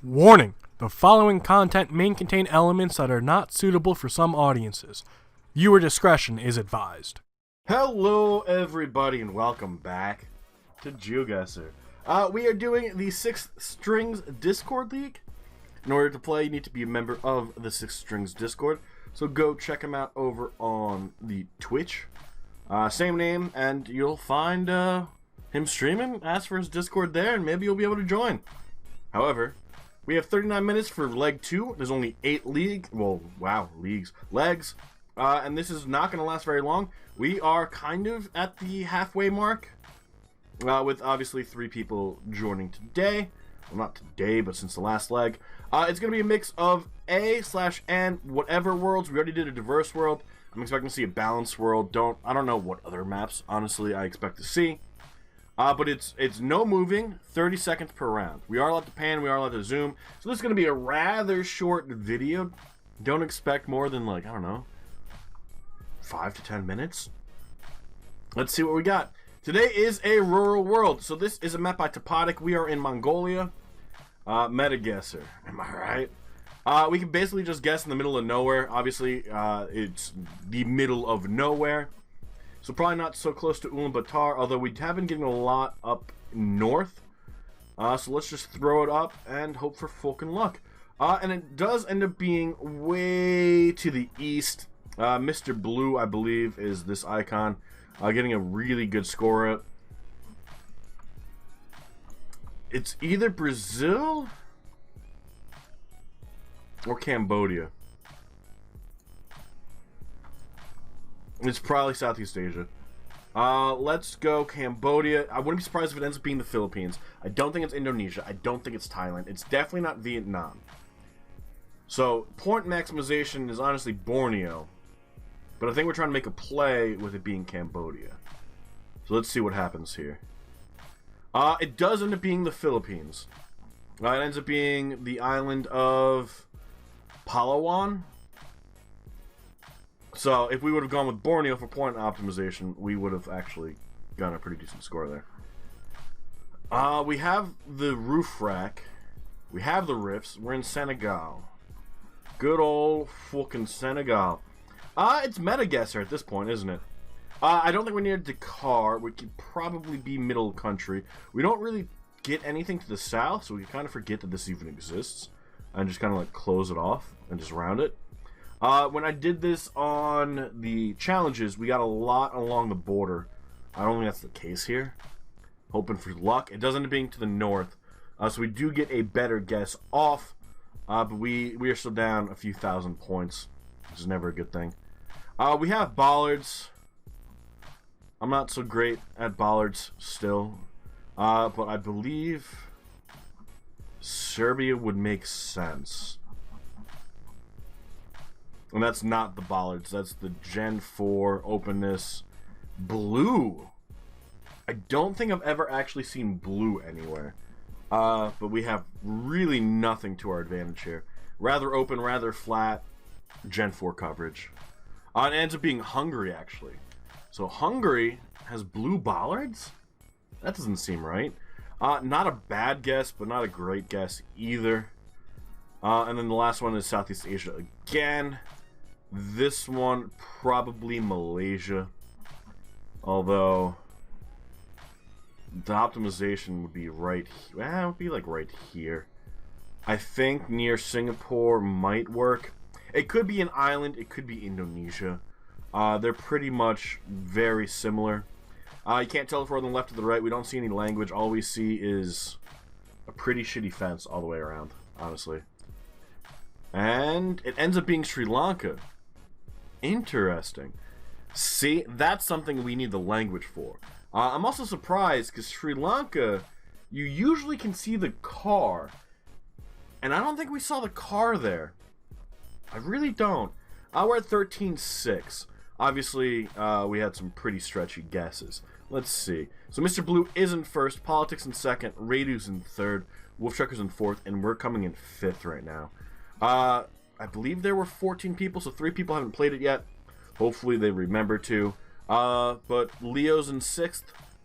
Warning: the following content may contain elements that are not suitable for some audiences. Viewer discretion is advised. Hello everybody and welcome back to Geoguessr. We are doing the 6 Strings Discord League. In order to play, you need to be a member of the 6 Strings Discord. So go check him out over on the Twitch. Same name, and you'll find him streaming. Ask for his Discord there, and maybe you'll be able to join. However, we have 39 minutes for leg 2. There's only 8 legs. And this is not going to last very long. We are kind of at the halfway mark. With obviously 3 people joining today. Well, not today, but since the last leg. It's going to be a mix of A/N whatever worlds. We already did a diverse world. I'm expecting to see a balanced world. I don't know what other maps, honestly, I expect to see. But it's no moving, 30 seconds per round. We are allowed to pan, we are allowed to zoom. So this is going to be a rather short video. Don't expect more than, like, I don't know, 5 to 10 minutes. Let's see what we got. Today is a rural world. So this is a map by Topodic. We are in Mongolia. Metaguessr. Am I right? We can basically just guess in the middle of nowhere. Obviously, it's the middle of nowhere. So probably not so close to Ulaanbaatar, although we have been getting a lot up north. So let's just throw it up and hope for fucking luck. And it does end up being way to the east. Mr. Blue, I believe, is this icon. Getting a really good score at. It's either Brazil or Cambodia. It's probably Southeast Asia. Let's go Cambodia. I wouldn't be surprised if it ends up being the Philippines. I don't think it's Indonesia. I don't think it's Thailand. It's definitely not Vietnam. So, point maximization is honestly Borneo. But I think we're trying to make a play with it being Cambodia. So let's see what happens here. It does end up being the Philippines. It ends up being the island of Palawan. So, if we would have gone with Borneo for point optimization, we would have actually gotten a pretty decent score there. We have the roof rack. We have the rifts. We're in Senegal. Good old fucking Senegal. It's Metaguessr at this point, isn't it? I don't think we're near Dakar. We could probably be middle country. We don't really get anything to the south, so we kind of forget that this even exists. And just kind of like close it off and just round it. When I did this on the challenges, we got a lot along the border. I don't think that's the case here. Hoping for luck. It does end up being to the north. So we do get a better guess off. But we are still down a few thousand points, which is never a good thing. We have bollards. I'm not so great at bollards still. But I believe Serbia would make sense. And that's not the bollards. That's the Gen 4 openness. Blue. I don't think I've ever actually seen blue anywhere. But we have really nothing to our advantage here. Rather open, rather flat. Gen 4 coverage. It ends up being Hungary, actually. So Hungary has blue bollards? That doesn't seem right. Not a bad guess, but not a great guess either. And then the last one is Southeast Asia again. This one, probably Malaysia. Although, the optimization would be right here. Well, it would be like right here. I think near Singapore might work. It could be an island. It could be Indonesia. They're pretty much very similar. You can't tell if we're on the left or the right. We don't see any language. All we see is a pretty shitty fence all the way around, honestly. And it ends up being Sri Lanka. Interesting. See, that's something we need the language for. I'm also surprised because Sri Lanka, you usually can see the car. And I don't think we saw the car there. I really don't. We're at 13.6. Obviously, we had some pretty stretchy guesses. Let's see. So Mr. Blue is in first, Politics in second, Radu's in third, Wolfchucker's in fourth, and we're coming in fifth right now. I believe there were 14 people, so 3 people haven't played it yet. Hopefully they remember to. But Leo's in 6th,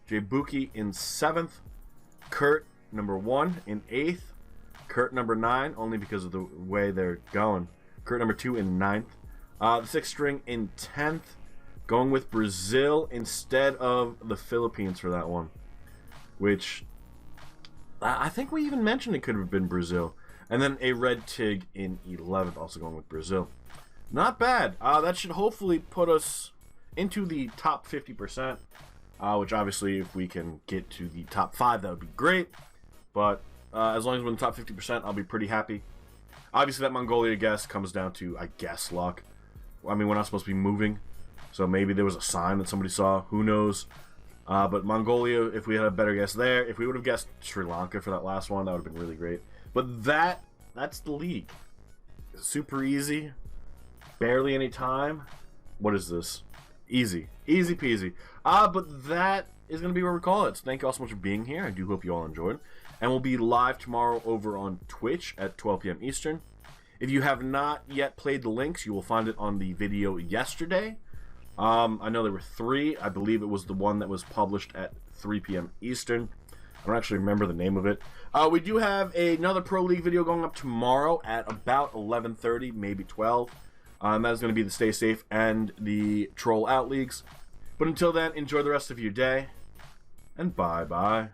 Jbuki in 7th, Kurt, number 1, in 8th, Kurt number 9, only because of the way they're going. Kurt number 2 in 9th. The 6th string in 10th. Going with Brazil instead of the Philippines for that one. Which, I think we even mentioned it could have been Brazil. And then a red Tig in 11th, also going with Brazil. Not bad. That should hopefully put us into the top 50%. Which obviously, if we can get to the top 5, that would be great. But as long as we're in the top 50%, I'll be pretty happy. Obviously, that Mongolia guess comes down to, I guess, luck. I mean, we're not supposed to be moving. So maybe there was a sign that somebody saw. Who knows? But Mongolia, if we had a better guess there. If we would have guessed Sri Lanka for that last one, that would have been really great. But that's the league. Super easy. Barely any time. What is this? Easy. Easy peasy. But that is going to be where we call it. So thank you all so much for being here. I do hope you all enjoyed. And we'll be live tomorrow over on Twitch at 12 p.m. Eastern. If you have not yet played the links, you will find it on the video yesterday. I know there were 3. I believe it was the one that was published at 3 p.m. Eastern. I don't actually remember the name of it. We do have another Pro League video going up tomorrow at about 11:30, maybe 12. That is going to be the Stay Safe and the Troll Out Leagues. But until then, enjoy the rest of your day, and bye-bye.